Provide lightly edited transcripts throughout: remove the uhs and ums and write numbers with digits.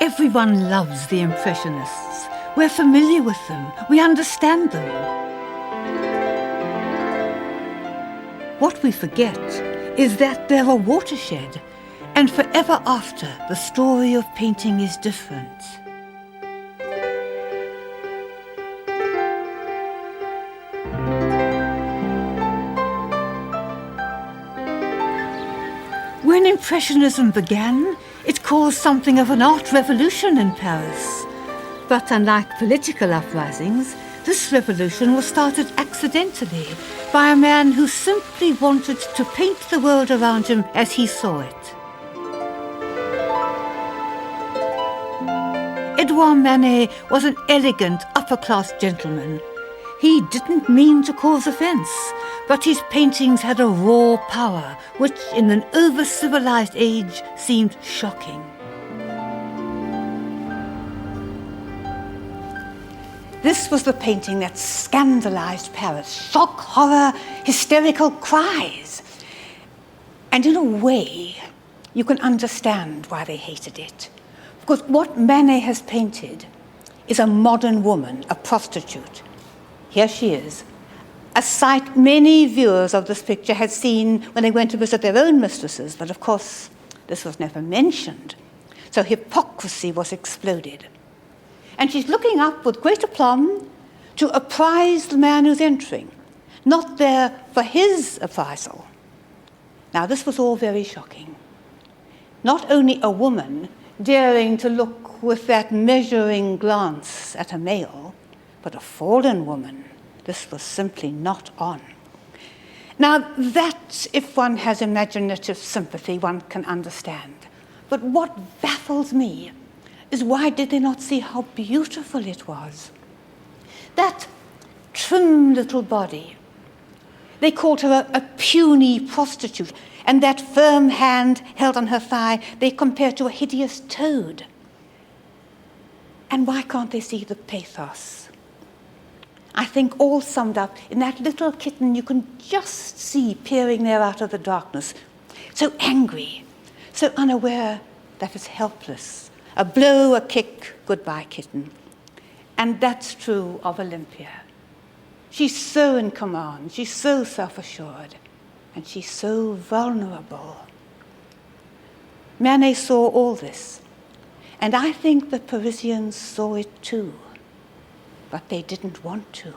Everyone loves the Impressionists. We're familiar with them. We understand them. What we forget is that they're a watershed, and forever after, the story of painting is different. When Impressionism began, it caused something of an art revolution in Paris. But unlike political uprisings, this revolution was started accidentally by a man who simply wanted to paint the world around him as he saw it. Edouard Manet was an elegant, upper-class gentleman. He didn't mean to cause offence, but his paintings had a raw power, which in an over-civilized age seemed shocking. This was the painting that scandalized Paris. Shock, horror, hysterical cries. And in a way, you can understand why they hated it. Because what Manet has painted is a modern woman, a prostitute. Here she is, a sight many viewers of this picture had seen when they went to visit their own mistresses, but of course, this was never mentioned. So hypocrisy was exploded. And she's looking up with great aplomb to apprise the man who's entering, not there for his appraisal. Now, this was all very shocking. Not only a woman daring to look with that measuring glance at a male, but a fallen woman. This was simply not on. Now, that, if one has imaginative sympathy, one can understand. But what baffles me is why did they not see how beautiful it was? That trim little body. They called her a puny prostitute, and that firm hand held on her thigh they compared to a hideous toad. And why can't they see the pathos? I think all summed up in that little kitten you can just see peering there out of the darkness. So angry, so unaware that it's helpless. A blow, a kick, goodbye, kitten. And that's true of Olympia. She's so in command, she's so self-assured, and she's so vulnerable. Manet saw all this, and I think the Parisians saw it too, but they didn't want to.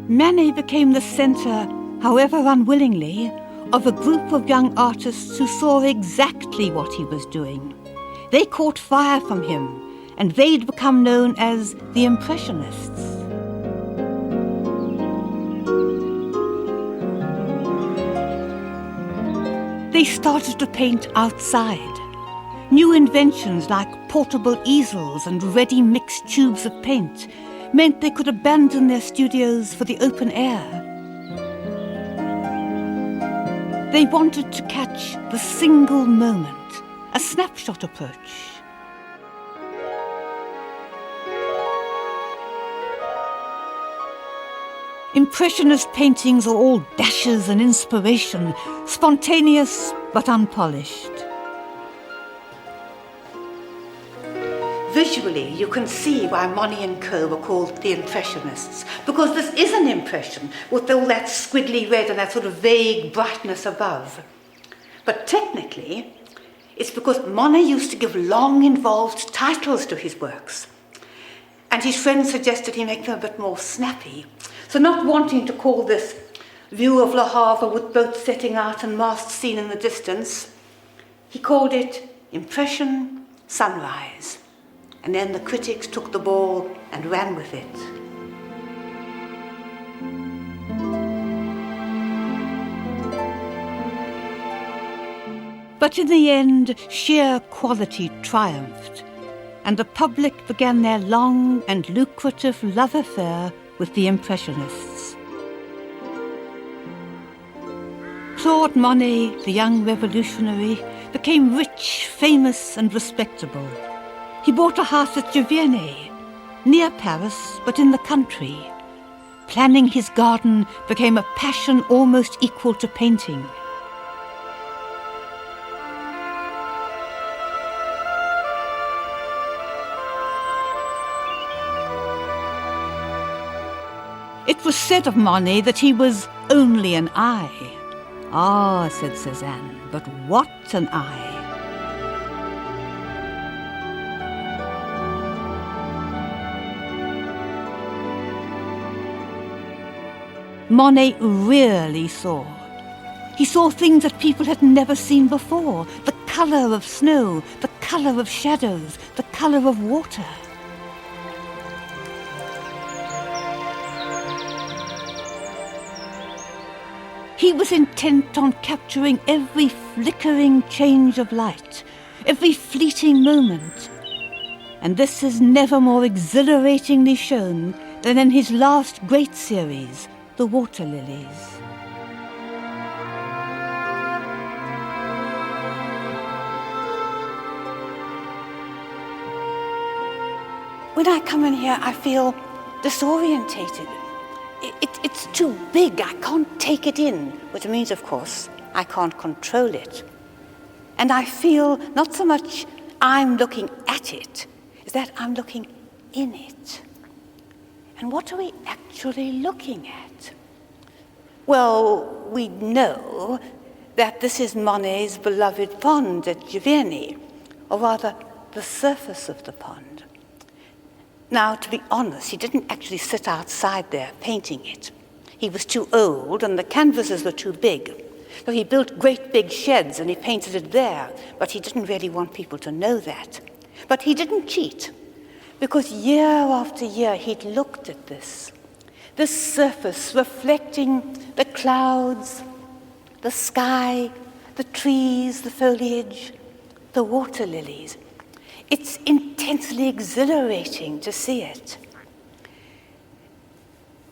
Manet became the center, however unwillingly, of a group of young artists who saw exactly what he was doing. They caught fire from him, and they'd become known as the Impressionists. They started to paint outside. New inventions like portable easels and ready-mixed tubes of paint meant they could abandon their studios for the open air. They wanted to catch the single moment, a snapshot approach. Impressionist paintings are all dashes and inspiration, spontaneous but unpolished. Visually, you can see why Monet and Co. were called the Impressionists, because this is an impression with all that squiggly red and that sort of vague brightness above. But technically, It's because Monet used to give long, involved titles to his works. And his friends suggested he make them a bit more snappy. So not wanting to call this View of Le Havre with boats setting out and masts seen in the distance, he called it Impression Sunrise. And then the critics took the ball and ran with it. But in the end, sheer quality triumphed, and the public began their long and lucrative love affair with the Impressionists. Claude Monet, the young revolutionary, became rich, famous and respectable. He bought a house at Giverny, near Paris, but in the country. Planning his garden became a passion almost equal to painting. It was said of Monet that he was only an eye. Ah, said Cézanne, but what an eye! Monet really saw. He saw things that people had never seen before. The colour of snow, the colour of shadows, the colour of water. He was intent on capturing every flickering change of light, every fleeting moment. And this is never more exhilaratingly shown than in his last great series, The Water Lilies. When I come in here, I feel disorientated. It's too big. I can't take it in, which means, of course, I can't control it. And I feel not so much I'm looking at it, as that I'm looking in it. And what are we actually looking at? Well, we know that this is Monet's beloved pond at Giverny, or rather, the surface of the pond. Now, to be honest, he didn't actually sit outside there painting it. He was too old and the canvases were too big. So he built great big sheds and he painted it there, but he didn't really want people to know that. But he didn't cheat, because year after year he'd looked at this surface reflecting the clouds, the sky, the trees, the foliage, the water lilies. It's intensely exhilarating to see it.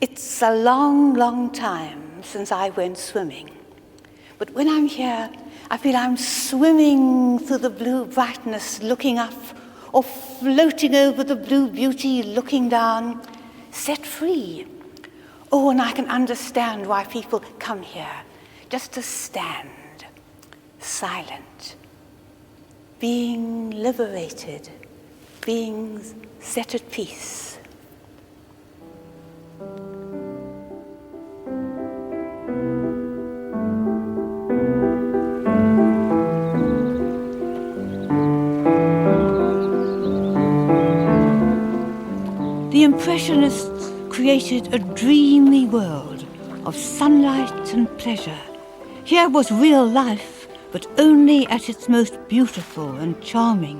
It's a long, long time since I went swimming. But when I'm here, I feel I'm swimming through the blue brightness, looking up, or floating over the blue beauty, looking down, set free. Oh, and I can understand why people come here, just to stand, silent, being liberated, being set at peace. The Impressionists created a dreamy world of sunlight and pleasure. Here was real life, but only at its most beautiful and charming.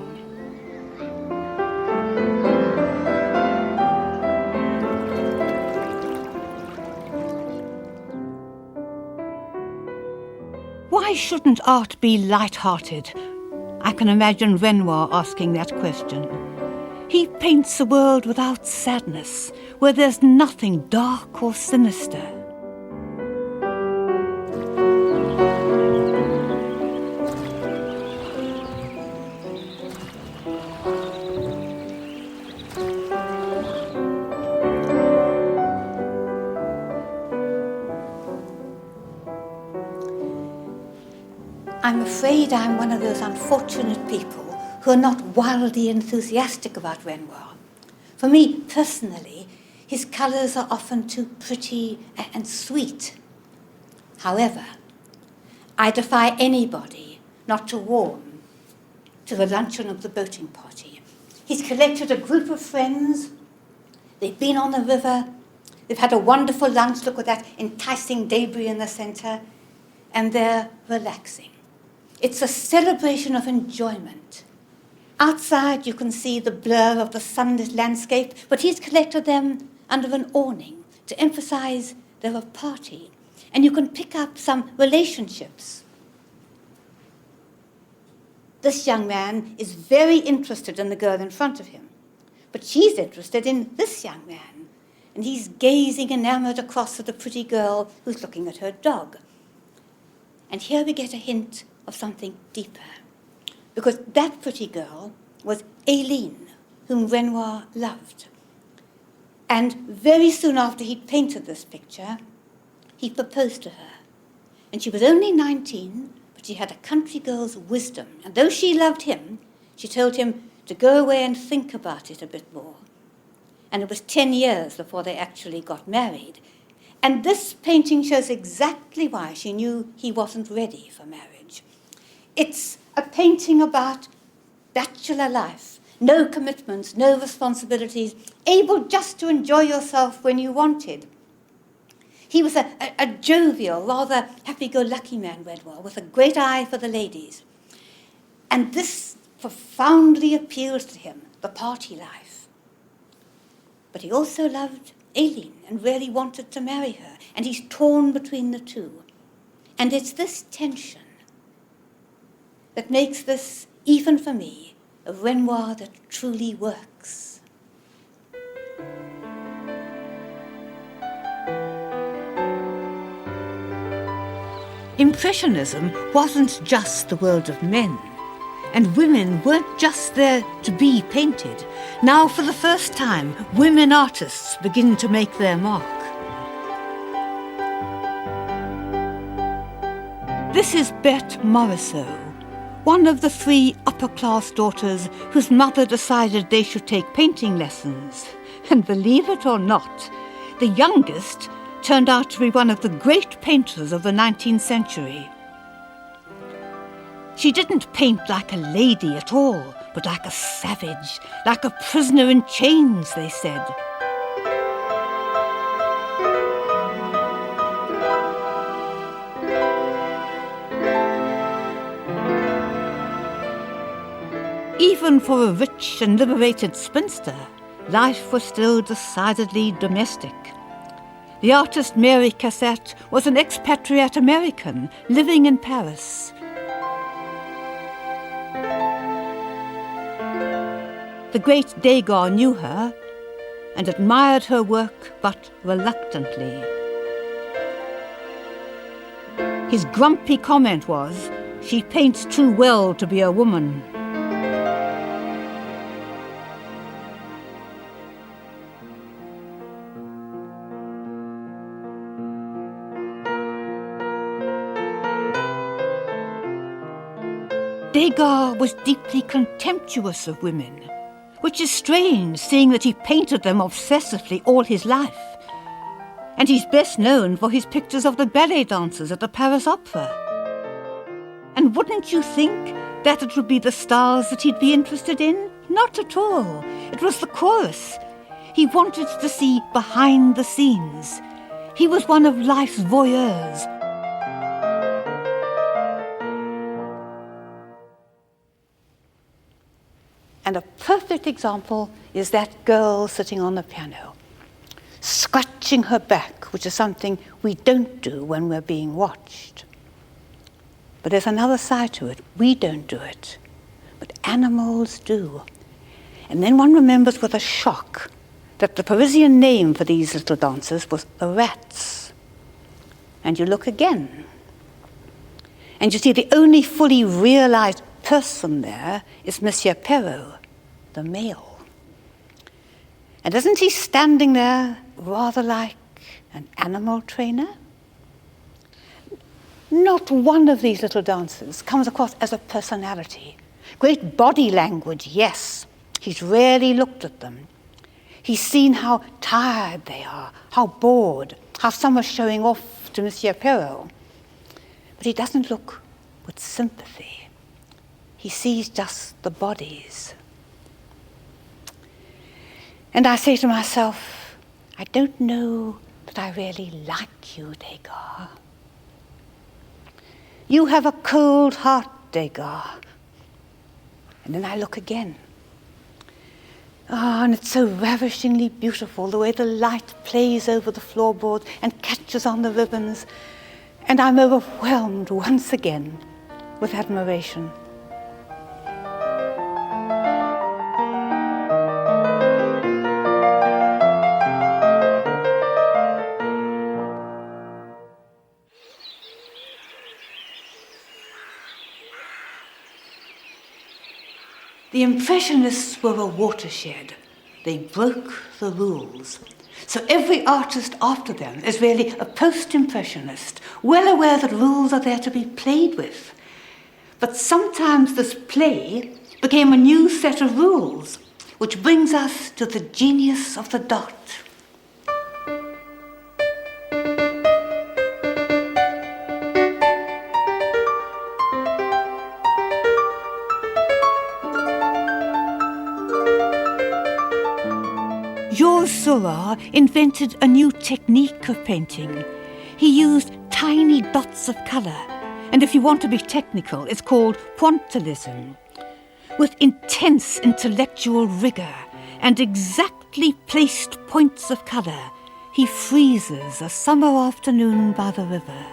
Why shouldn't art be light-hearted? I can imagine Renoir asking that question. He paints a world without sadness, where there's nothing dark or sinister. I'm afraid I'm one of those unfortunate people who are not wildly enthusiastic about Renoir. For me, personally, his colours are often too pretty and sweet. However, I defy anybody not to warm to the luncheon of the boating party. He's collected a group of friends. They've been on the river. They've had a wonderful lunch. Look at that enticing debris in the centre. And they're relaxing. It's a celebration of enjoyment. Outside, you can see the blur of the sunlit landscape, but he's collected them under an awning to emphasize they're a party. And you can pick up some relationships. This young man is very interested in the girl in front of him, but she's interested in this young man, and he's gazing enamored across at the pretty girl who's looking at her dog. And here we get a hint of something deeper, because that pretty girl was Aileen, whom Renoir loved. And very soon after he'd painted this picture, he proposed to her. And she was only 19, but she had a country girl's wisdom. And though she loved him, she told him to go away and think about it a bit more. And it was 10 years before they actually got married. And this painting shows exactly why she knew he wasn't ready for marriage. It's a painting about bachelor life, no commitments, no responsibilities, able just to enjoy yourself when you wanted. He was a jovial, rather happy-go-lucky man, Renoir, with a great eye for the ladies. And this profoundly appeals to him, the party life. But he also loved Aileen and really wanted to marry her, and he's torn between the two. And it's this tension that makes this, even for me, a Renoir that truly works. Impressionism wasn't just the world of men, and women weren't just there to be painted. Now, for the first time, women artists begin to make their mark. This is Berthe Morisot, one of the 3 upper-class daughters whose mother decided they should take painting lessons. And believe it or not, the youngest turned out to be one of the great painters of the 19th century. She didn't paint like a lady at all, but like a savage, like a prisoner in chains, they said. Even for a rich and liberated spinster, life was still decidedly domestic. The artist Mary Cassatt was an expatriate American living in Paris. The great Degas knew her and admired her work, but reluctantly. His grumpy comment was, "She paints too well to be a woman." Degas was deeply contemptuous of women, which is strange, seeing that he painted them obsessively all his life. And he's best known for his pictures of the ballet dancers at the Paris Opera. And wouldn't you think that it would be the stars that he'd be interested in? Not at all. It was the chorus. He wanted to see behind the scenes. He was one of life's voyeurs. And a perfect example is that girl sitting on the piano, scratching her back, which is something we don't do when we're being watched. But there's another side to it. We don't do it, but animals do. And then one remembers with a shock that the Parisian name for these little dancers was the rats. And you look again, and you see the only fully realized person there is Monsieur Perrault, the male. And isn't he standing there rather like an animal trainer? Not one of these little dancers comes across as a personality. Great body language, yes. He's rarely looked at them. He's seen how tired they are, how bored, how some are showing off to Monsieur Perrault. But he doesn't look with sympathy. he sees just the bodies. And I say to myself, I don't know that I really like you, Degas. You have a cold heart, Degas. And then I look again. And it's so ravishingly beautiful, the way the light plays over the floorboards and catches on the ribbons. And I'm overwhelmed once again with admiration. The Impressionists were a watershed. They broke the rules. So every artist after them is really a post-impressionist, well aware that rules are there to be played with. But sometimes this play became a new set of rules, which brings us to the genius of the dot. Georges Seurat invented a new technique of painting. He used tiny dots of colour, and if you want to be technical, it's called pointillism. With intense intellectual rigour and exactly placed points of colour, he freezes a summer afternoon by the river.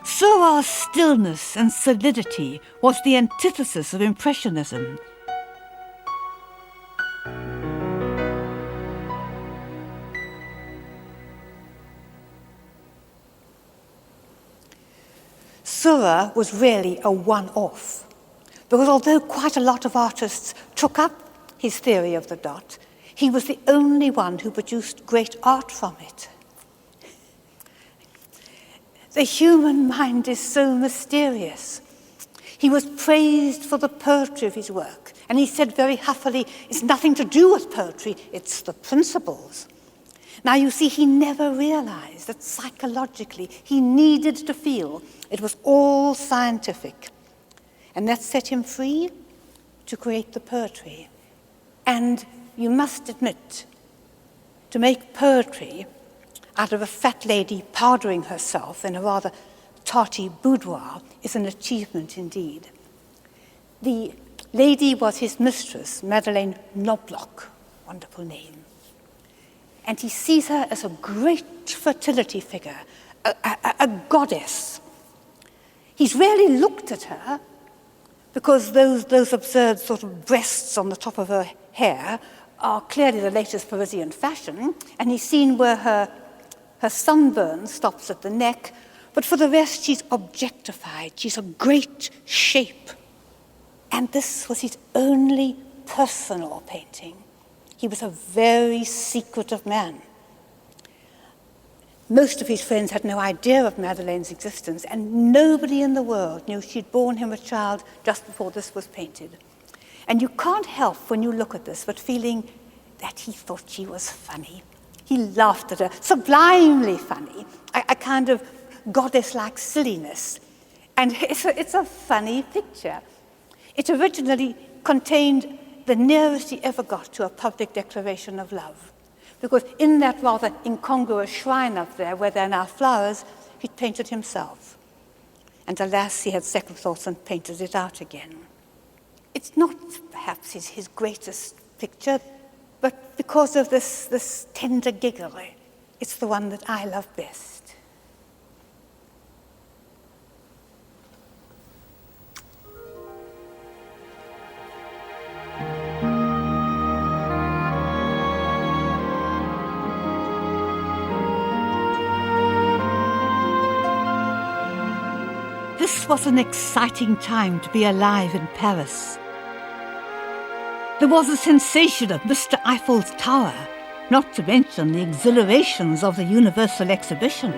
Seurat's stillness and solidity was the antithesis of Impressionism. Seurat was really a one-off, because although quite a lot of artists took up his theory of the dot, he was the only one who produced great art from it. The human mind is so mysterious. He was praised for the poetry of his work, and he said very huffily, it's nothing to do with poetry, it's the principles. Now you see, he never realized that psychologically he needed to feel it was all scientific. And that set him free to create the poetry. And you must admit, to make poetry out of a fat lady powdering herself in a rather tarty boudoir is an achievement indeed. The lady was his mistress, Madeleine Knobloch, wonderful name. And he sees her as a great fertility figure, a goddess. He's rarely looked at her because those absurd sort of breasts on the top of her hair are clearly the latest Parisian fashion, and he's seen where her sunburn stops at the neck, but for the rest she's objectified. She's a great shape. And this was his only personal painting. He was a very secretive man. Most of his friends had no idea of Madeleine's existence, and nobody in the world knew she'd borne him a child just before this was painted. And you can't help, when you look at this, but feeling that he thought she was funny. He laughed at her, sublimely funny, a kind of goddess-like silliness. And it's a funny picture. It originally contained the nearest he ever got to a public declaration of love. Because in that rather incongruous shrine up there, where there are now flowers, he'd painted himself. And alas, he had second thoughts and painted it out again. It's not perhaps his greatest picture, but because of this tender giggle, it's the one that I love best. This was an exciting time to be alive in Paris. There was a sensation of Mr. Eiffel's Tower, not to mention the exhilarations of the Universal Exhibition.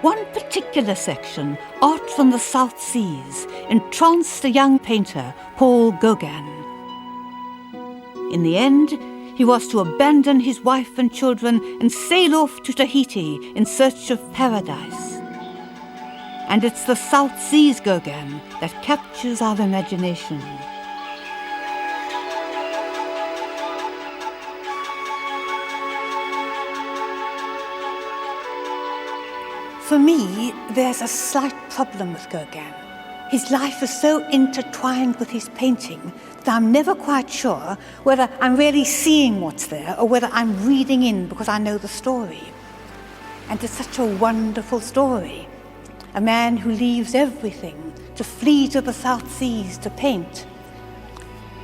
One particular section, Art from the South Seas, entranced the young painter, Paul Gauguin. In the end, he was to abandon his wife and children and sail off to Tahiti in search of paradise. And it's the South Seas Gauguin that captures our imagination. For me, there's a slight problem with Gauguin. His life is so intertwined with his painting that I'm never quite sure whether I'm really seeing what's there or whether I'm reading in because I know the story. And it's such a wonderful story. A man who leaves everything to flee to the South Seas to paint.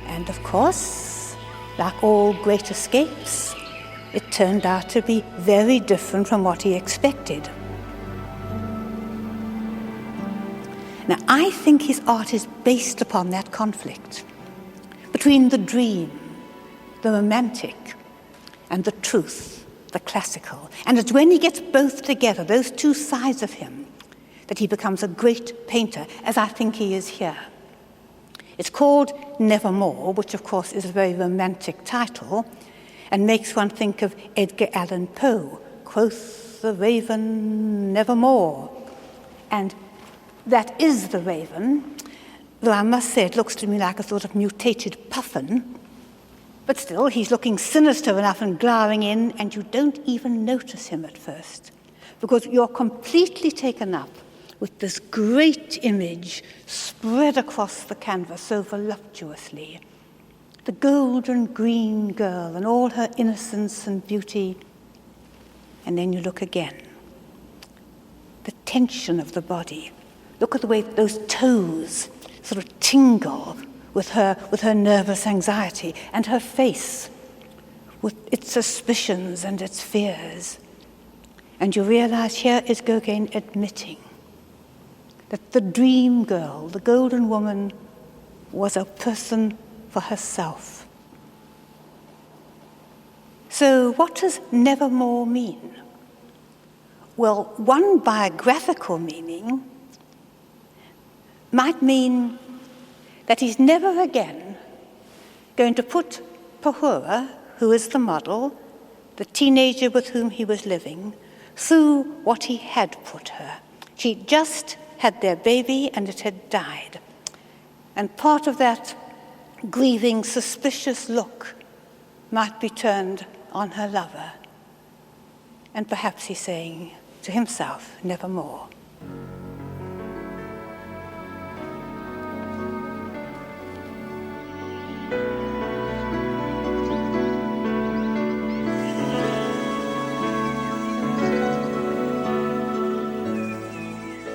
And of course, like all great escapes, it turned out to be very different from what he expected. Now, I think his art is based upon that conflict between the dream, the romantic, and the truth, the classical. And it's when he gets both together, those two sides of him, that he becomes a great painter, as I think he is here. It's called Nevermore, which of course is a very romantic title, and makes one think of Edgar Allan Poe, quoth the raven nevermore. And that is the raven, though I must say it looks to me like a sort of mutated puffin. But still, he's looking sinister enough and glowering in, and you don't even notice him at first, because you're completely taken up with this great image spread across the canvas so voluptuously. The golden green girl and all her innocence and beauty. And then you look again. The tension of the body. Look at the way those toes sort of tingle with her nervous anxiety, and her face with its suspicions and its fears. And you realize here is Gauguin admitting that the dream girl, the golden woman, was a person for herself. So what does nevermore mean? Well, one biographical meaning might mean that he's never again going to put Pahura, who is the model, the teenager with whom he was living, through what he had put her. She just had their baby and it had died. And part of that grieving, suspicious look might be turned on her lover. And perhaps he's saying to himself, nevermore.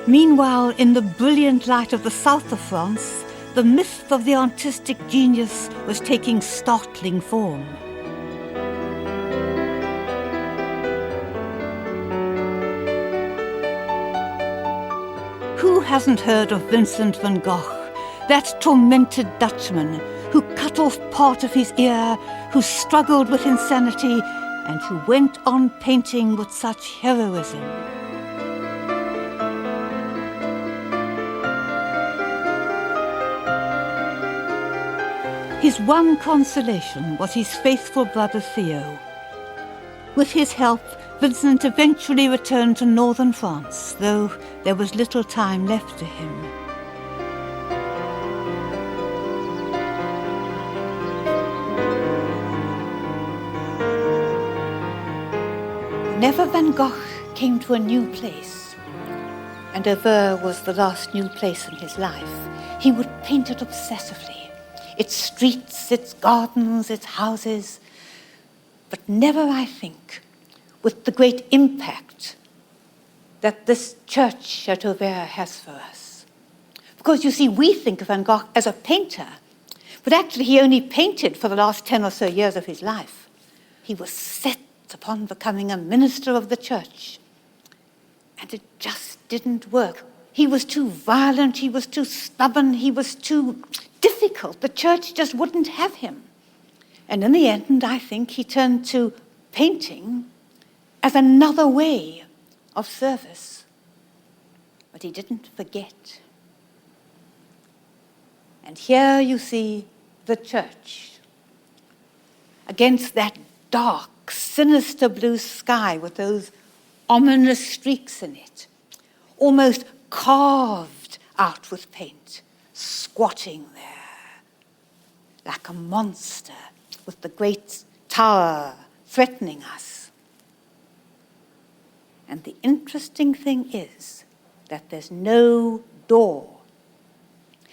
Meanwhile, in the brilliant light of the south of France, the myth of the artistic genius was taking startling form. Who hasn't heard of Vincent van Gogh, that tormented Dutchman who cut off part of his ear, who struggled with insanity, and who went on painting with such heroism? His one consolation was his faithful brother Theo. With his help, Vincent eventually returned to northern France, though there was little time left to him. Whenever Van Gogh came to a new place, and Auvergne was the last new place in his life, he would paint it obsessively. Its streets, its gardens, its houses, but never, I think, with the great impact that this church at Auvergne has for us. Because you see, we think of Van Gogh as a painter, but actually he only painted for the last 10 or so years of his life. He was set upon becoming a minister of the church, and it just didn't work. He was too violent, he was too stubborn, he was too difficult. The church just wouldn't have him. And in the end, I think he turned to painting as another way of service. But he didn't forget. And here you see the church. against that dark, sinister blue sky with those ominous streaks in it, almost carved out with paint, squatting there like a monster with the great tower threatening us. And the interesting thing is that there's no door.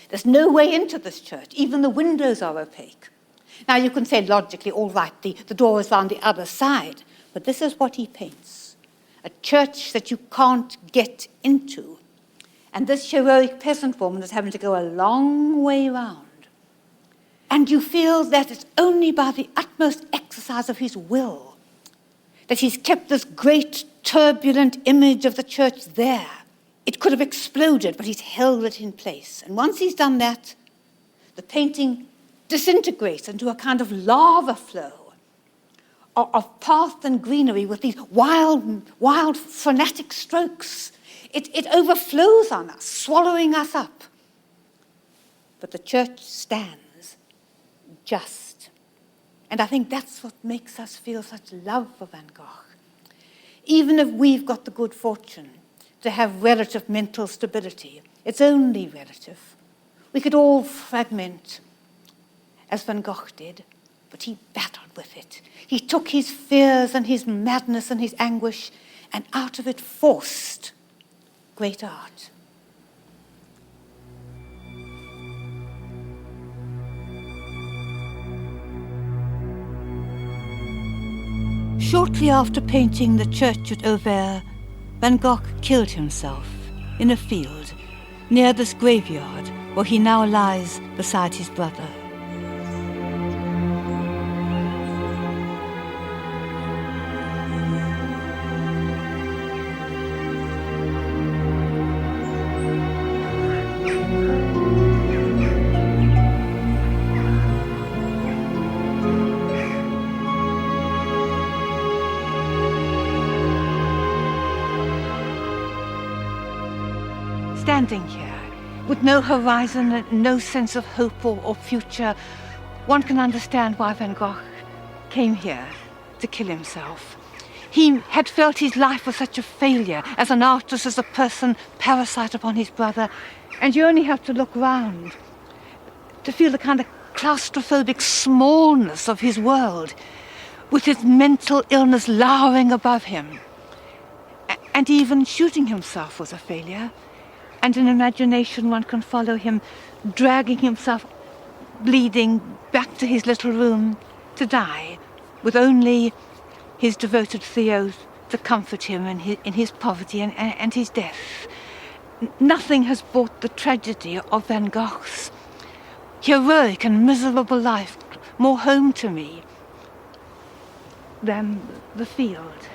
There's no way into this church. Even the windows are opaque. Now you can say logically, all right, the door is on the other side. But this is what he paints. A church that you can't get into. And this heroic peasant woman is having to go a long way round. And you feel that it's only by the utmost exercise of his will that he's kept this great turbulent image of the church there. It could have exploded, but he's held it in place. And once he's done that, the painting disintegrates into a kind of lava flow of path and greenery with these wild, frenetic strokes. It overflows on us, swallowing us up. But the church stands just. And I think that's what makes us feel such love for Van Gogh. Even if we've got the good fortune to have relative mental stability, it's only relative. We could all fragment, as Van Gogh did, but he battled with it. He took his fears and his madness and his anguish, and out of it forced great art. Shortly after painting the church at Auvers, Van Gogh killed himself in a field near this graveyard where he now lies beside his brother. Standing here, with no horizon and no sense of hope or future, one can understand why Van Gogh came here to kill himself. He had felt his life was such a failure, as an artist, as a person, parasite upon his brother, and you only have to look round to feel the kind of claustrophobic smallness of his world, with his mental illness lowering above him. And even shooting himself was a failure. And in imagination one can follow him dragging himself, bleeding, back to his little room to die, with only his devoted Theo to comfort him in his poverty and his death. Nothing has brought the tragedy of Van Gogh's heroic and miserable life more home to me than the field.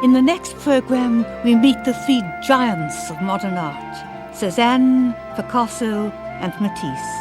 In the next program, we meet the three giants of modern art, Cézanne, Picasso, and Matisse.